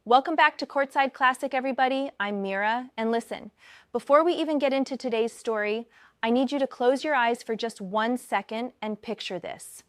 Welcome back to Courtside Classic, everybody. I'm Mira, and listen, before we even get into today's story, I need you to close your eyes for just 1 second and picture this.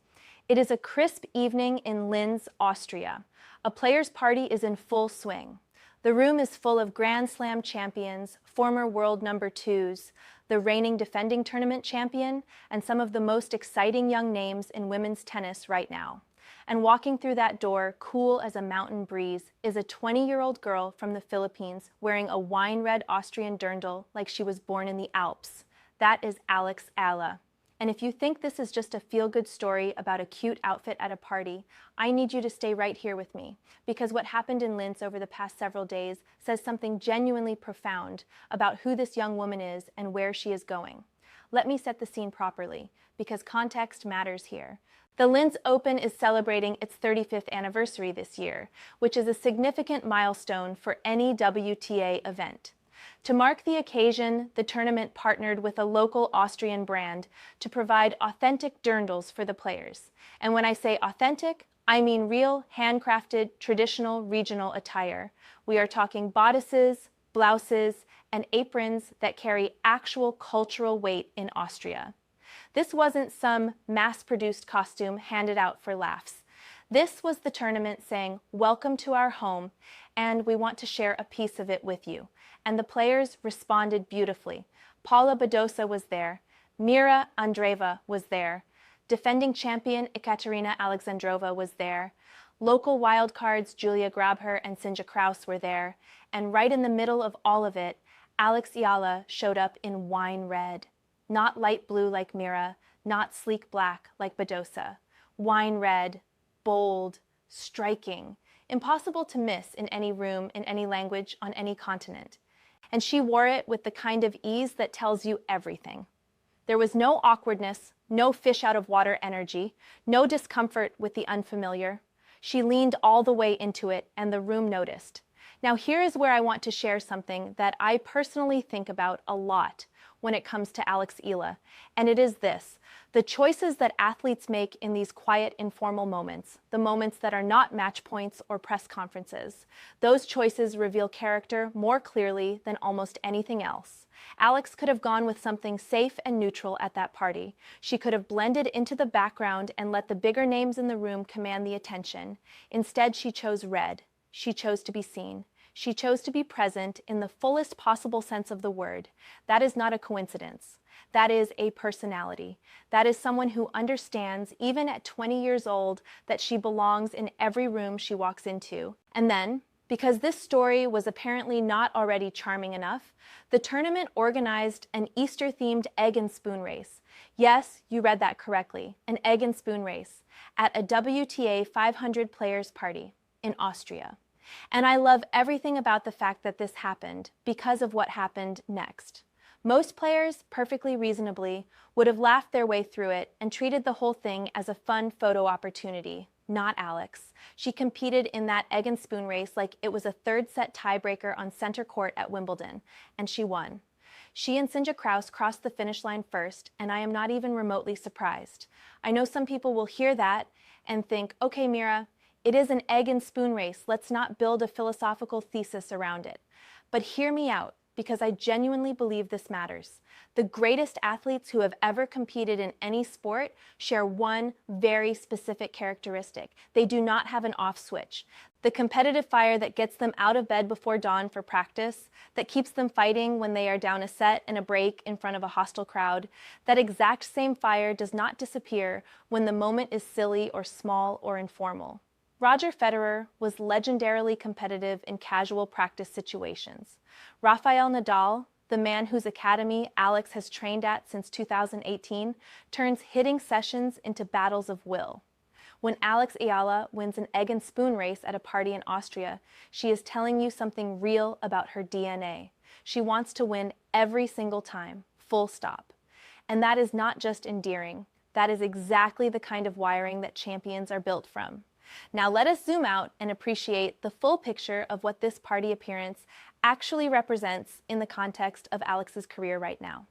It is a crisp evening in Linz, Austria. A players' party is in full swing. The room is full of Grand Slam champions, former world number twos, the reigning defending tournament champion, and some of the most exciting young names in women's tennis right now. And walking through that door, cool as a mountain breeze, is a 20-year-old girl from the Philippines wearing a wine-red Austrian dirndl like she was born in the Alps. That is Alex Eala. And if you think this is just a feel-good story about a cute outfit at a party, I need you to stay right here with me, because what happened in Linz over the past several days says something genuinely profound about who this young woman is and where she is going. Let me set the scene properly, because context matters here. The Linz Open is celebrating its 35th anniversary this year, which is a significant milestone for any WTA event. To mark the occasion, the tournament partnered with a local Austrian brand to provide authentic dirndls for the players. And when I say authentic, I mean real, handcrafted, traditional, regional attire. We are talking bodices, blouses, and aprons that carry actual cultural weight in Austria. This wasn't some mass-produced costume handed out for laughs. This was the tournament saying, "Welcome to our home, and we want to share a piece of it with you." And the players responded beautifully. Paula Badosa was there. Mira Andreeva was there. Defending champion Ekaterina Alexandrova was there. Local wildcards Julia Grabher and Sinja Kraus were there. And right in the middle of all of it, Alex Eala showed up in wine red. Not light blue like Mira, not sleek black like Badosa. Wine red, bold, striking, impossible to miss in any room, in any language, on any continent. And she wore it with the kind of ease that tells you everything. There was no awkwardness, no fish out of water energy, no discomfort with the unfamiliar. She leaned all the way into it, and the room noticed. Now here is where I want to share something that I personally think about a lot when it comes to Alex Eala, and it is this: the choices that athletes make in these quiet, informal moments, the moments that are not match points or press conferences. Those choices reveal character more clearly than almost anything else. Alex could have gone with something safe and neutral at that party. She could have blended into the background and let the bigger names in the room command the attention. Instead, she chose red. She chose to be seen. She chose to be present in the fullest possible sense of the word. That is not a coincidence. That is a personality. That is someone who understands, even at 20 years old, that she belongs in every room she walks into. And then, because this story was apparently not already charming enough, the tournament organized an Easter-themed egg and spoon race. Yes, you read that correctly, an egg and spoon race at a WTA 500 players party in Austria. And I love everything about the fact that this happened because of what happened next. Most players, perfectly reasonably, would have laughed their way through it and treated the whole thing as a fun photo opportunity. Not Alex. She competed in that egg and spoon race like it was a third set tiebreaker on center court at Wimbledon, and she won. She and Sinja Kraus crossed the finish line first, and I am not even remotely surprised. I know some people will hear that and think, okay, Mira, it is an egg and spoon race. Let's not build a philosophical thesis around it. But hear me out, because I genuinely believe this matters. The greatest athletes who have ever competed in any sport share one very specific characteristic. They do not have an off switch. The competitive fire that gets them out of bed before dawn for practice, that keeps them fighting when they are down a set and a break in front of a hostile crowd, that exact same fire does not disappear when the moment is silly or small or informal. Roger Federer was legendarily competitive in casual practice situations. Rafael Nadal, the man whose academy Alex has trained at since 2018, turns hitting sessions into battles of will. When Alex Eala wins an egg and spoon race at a party in Austria, she is telling you something real about her DNA. She wants to win every single time, full stop. And that is not just endearing. That is exactly the kind of wiring that champions are built from. Now let us zoom out and appreciate the full picture of what this party appearance actually represents in the context of Alex's career right now.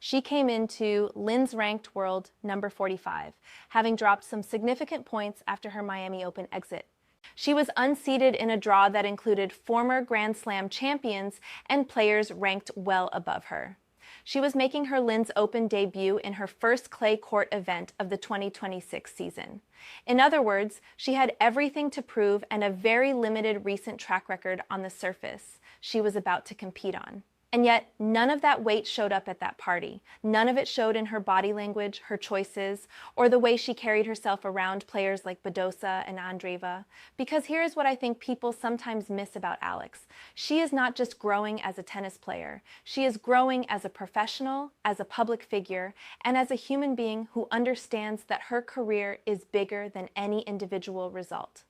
She came into Linz ranked world number 45, having dropped some significant points after her Miami Open exit. She was unseeded in a draw that included former Grand Slam champions and players ranked well above her. She was making her Linz Open debut in her first clay court event of the 2026 season. In other words, she had everything to prove and a very limited recent track record on the surface she was about to compete on. And yet, none of that weight showed up at that party. None of it showed in her body language, her choices, or the way she carried herself around players like Badosa and Andreeva. Because here's what I think people sometimes miss about Alex. She is not just growing as a tennis player. She is growing as a professional, as a public figure, and as a human being who understands that her career is bigger than any individual result.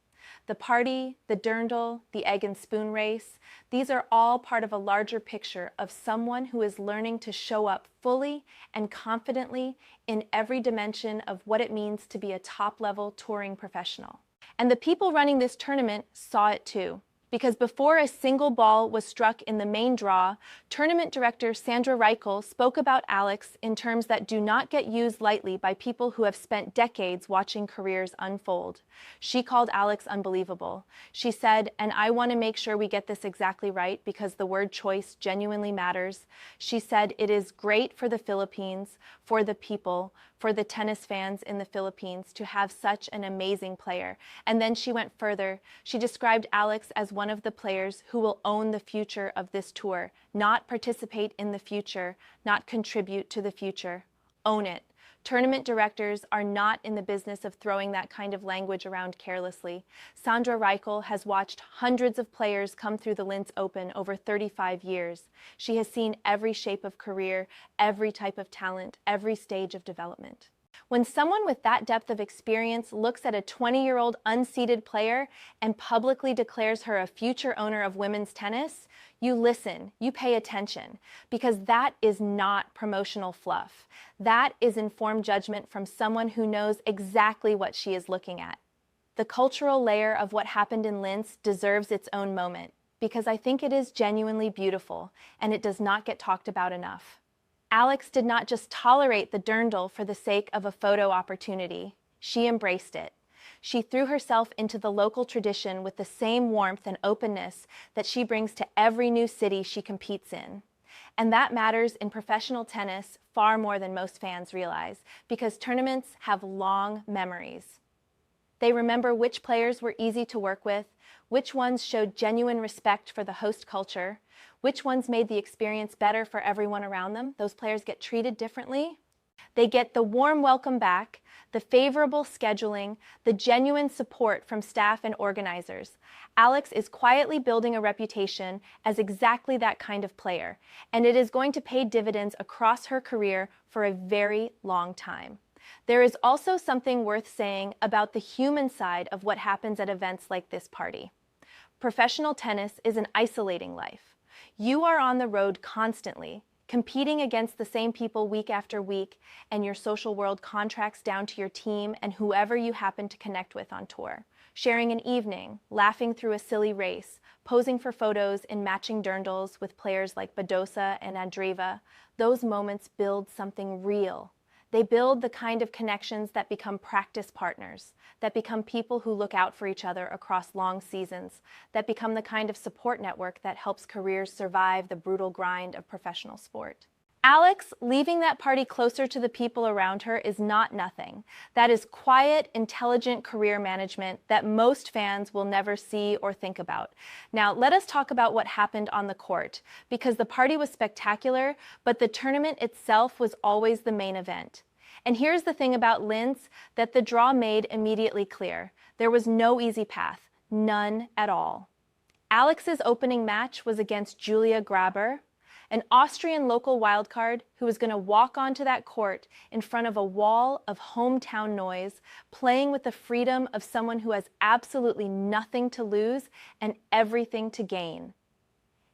The party, the dirndl, the egg and spoon race, these are all part of a larger picture of someone who is learning to show up fully and confidently in every dimension of what it means to be a top-level touring professional. And the people running this tournament saw it too. Because before a single ball was struck in the main draw, tournament director Sandra Reichel spoke about Alex in terms that do not get used lightly by people who have spent decades watching careers unfold. She called Alex unbelievable. She said, and I want to make sure we get this exactly right because the word choice genuinely matters. She said, it is great for the Philippines, for the people, for the tennis fans in the Philippines to have such an amazing player. And then she went further. She described Alex as one of the players who will own the future of this tour, not participate in the future, not contribute to the future. Own it. Tournament directors are not in the business of throwing that kind of language around carelessly. Sandra Reichel has watched hundreds of players come through the Linz Open over 35 years. She has seen every shape of career, every type of talent, every stage of development. When someone with that depth of experience looks at a 20-year-old unseeded player and publicly declares her a future owner of women's tennis, you listen, you pay attention, because that is not promotional fluff. That is informed judgment from someone who knows exactly what she is looking at. The cultural layer of what happened in Linz deserves its own moment, because I think it is genuinely beautiful, and it does not get talked about enough. Alex did not just tolerate the dirndl for the sake of a photo opportunity. She embraced it. She threw herself into the local tradition with the same warmth and openness that she brings to every new city she competes in. And that matters in professional tennis far more than most fans realize, because tournaments have long memories. They remember which players were easy to work with, which ones showed genuine respect for the host culture, which ones made the experience better for everyone around them. Those players get treated differently. They get the warm welcome back, the favorable scheduling, the genuine support from staff and organizers. Alex is quietly building a reputation as exactly that kind of player, and it is going to pay dividends across her career for a very long time. There is also something worth saying about the human side of what happens at events like this party. Professional tennis is an isolating life. You are on the road constantly, competing against the same people week after week, and your social world contracts down to your team and whoever you happen to connect with on tour. Sharing an evening, laughing through a silly race, posing for photos in matching dirndls with players like Badosa and Andreeva, those moments build something real. They build the kind of connections that become practice partners, that become people who look out for each other across long seasons, that become the kind of support network that helps careers survive the brutal grind of professional sport. Alex leaving that party closer to the people around her is not nothing. That is quiet, intelligent career management that most fans will never see or think about. Now, let us talk about what happened on the court, because the party was spectacular, but the tournament itself was always the main event. And here's the thing about Linz that the draw made immediately clear. There was no easy path, none at all. Alex's opening match was against Julia Graber, an Austrian local wildcard who was going to walk onto that court in front of a wall of hometown noise, playing with the freedom of someone who has absolutely nothing to lose and everything to gain.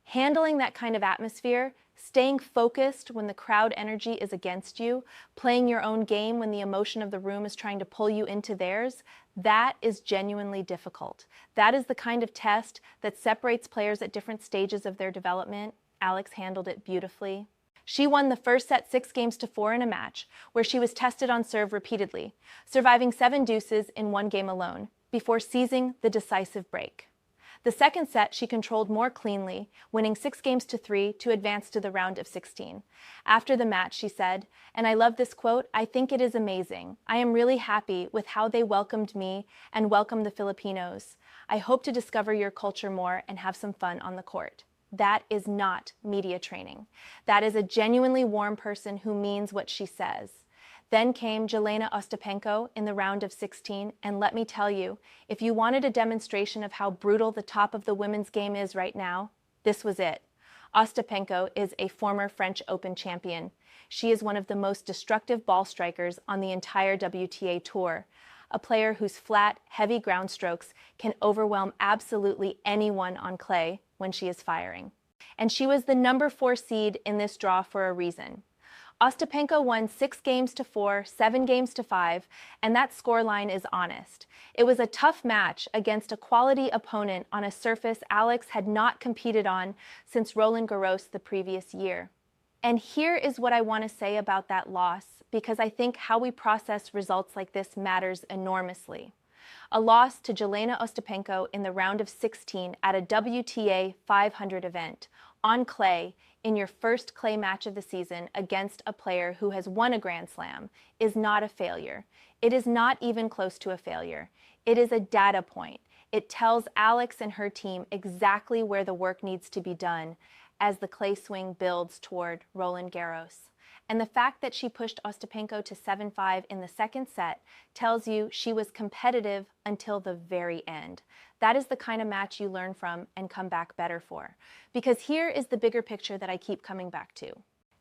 Handling that kind of atmosphere, staying focused when the crowd energy is against you, playing your own game when the emotion of the room is trying to pull you into theirs, that is genuinely difficult. That is the kind of test that separates players at different stages of their development. Alex handled it beautifully. She won the first set 6-4 in a match, where she was tested on serve repeatedly, surviving 7 deuces in one game alone, before seizing the decisive break. The second set she controlled more cleanly, winning 6 games to 3 to advance to the round of 16. After the match, she said, and I love this quote, "I think it is amazing. I am really happy with how they welcomed me and welcomed the Filipinos. I hope to discover your culture more and have some fun on the court." That is not media training. That is a genuinely warm person who means what she says. Then came Jelena Ostapenko in the round of 16, and let me tell you, if you wanted a demonstration of how brutal the top of the women's game is right now, this was it. Ostapenko is a former French Open champion. She is one of the most destructive ball strikers on the entire WTA tour, a player whose flat, heavy ground strokes can overwhelm absolutely anyone on clay when she is firing. And she was the number 4 seed in this draw for a reason. Ostapenko won 6 games to 4, 7 games to 5, and that scoreline is honest. It was a tough match against a quality opponent on a surface Alex had not competed on since Roland Garros the previous year. And here is what I want to say about that loss, because I think how we process results like this matters enormously. A loss to Jelena Ostapenko in the round of 16 at a WTA 500 event, on clay, in your first clay match of the season against a player who has won a Grand Slam, is not a failure. It is not even close to a failure. It is a data point. It tells Alex and her team exactly where the work needs to be done as the clay swing builds toward Roland Garros. And the fact that she pushed Ostapenko to 7-5 in the second set tells you she was competitive until the very end. That is the kind of match you learn from and come back better for. Because here is the bigger picture that I keep coming back to.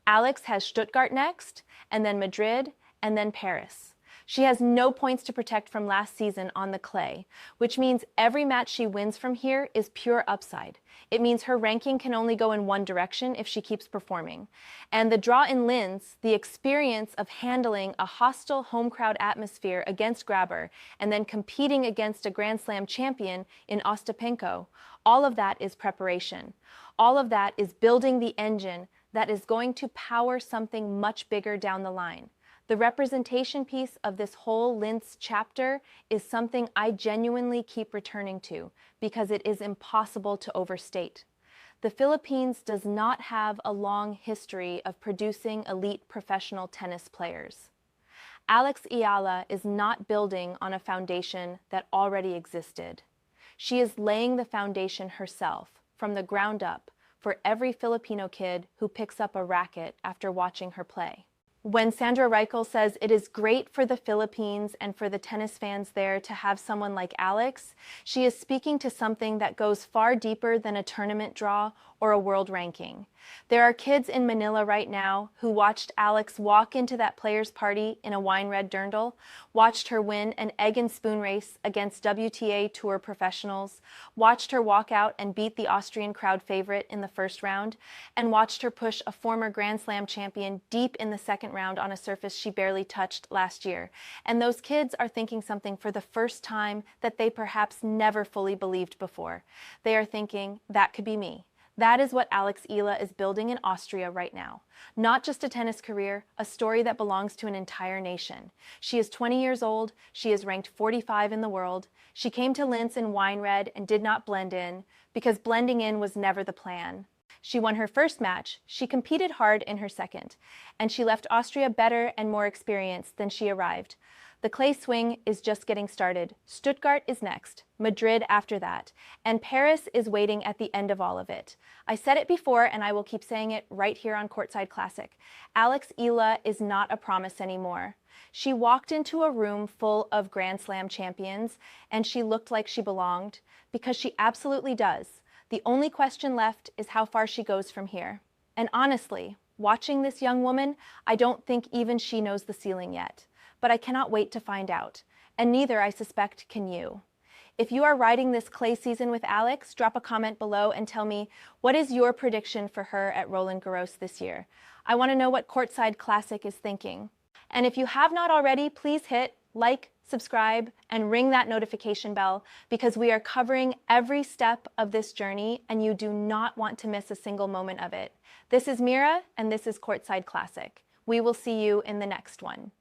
Alex has Stuttgart next, and then Madrid, and then Paris. She has no points to protect from last season on the clay, which means every match she wins from here is pure upside. It means her ranking can only go in one direction if she keeps performing. And the draw in Linz, the experience of handling a hostile home crowd atmosphere against Grabber and then competing against a Grand Slam champion in Ostapenko, all of that is preparation. All of that is building the engine that is going to power something much bigger down the line. The representation piece of this whole Linz chapter is something I genuinely keep returning to because it is impossible to overstate. The Philippines does not have a long history of producing elite professional tennis players. Alex Eala is not building on a foundation that already existed. She is laying the foundation herself, from the ground up, for every Filipino kid who picks up a racket after watching her play. When Sandra Reichel says it is great for the Philippines and for the tennis fans there to have someone like Alex, she is speaking to something that goes far deeper than a tournament draw or a world ranking. There are kids in Manila right now who watched Alex walk into that players' party in a wine red dirndl, watched her win an egg and spoon race against WTA Tour professionals, watched her walk out and beat the Austrian crowd favorite in the first round, and watched her push a former Grand Slam champion deep in the second round on a surface she barely touched last year. And those kids are thinking something for the first time that they perhaps never fully believed before. They are thinking, that could be me. That is what Alex Eala is building in Austria right now. Not just a tennis career, a story that belongs to an entire nation. She is 20 years old. She is ranked 45 in the world. She came to Linz in wine red and did not blend in, because blending in was never the plan. She won her first match, she competed hard in her second, and she left Austria better and more experienced than she arrived. The clay swing is just getting started. Stuttgart is next, Madrid after that, and Paris is waiting at the end of all of it. I said it before, and I will keep saying it right here on Courtside Classic. Alex Eala is not a promise anymore. She walked into a room full of Grand Slam champions, and she looked like she belonged, because she absolutely does. The only question left is how far she goes from here. And honestly, watching this young woman, I don't think even she knows the ceiling yet. But I cannot wait to find out. And neither, I suspect, can you. If you are riding this clay season with Alex, drop a comment below and tell me, what is your prediction for her at Roland Garros this year? I want to know what Courtside Classic is thinking. And if you have not already, please hit like, subscribe, and ring that notification bell, because we are covering every step of this journey and you do not want to miss a single moment of it. This is Mira, and this is Courtside Classic. We will see you in the next one.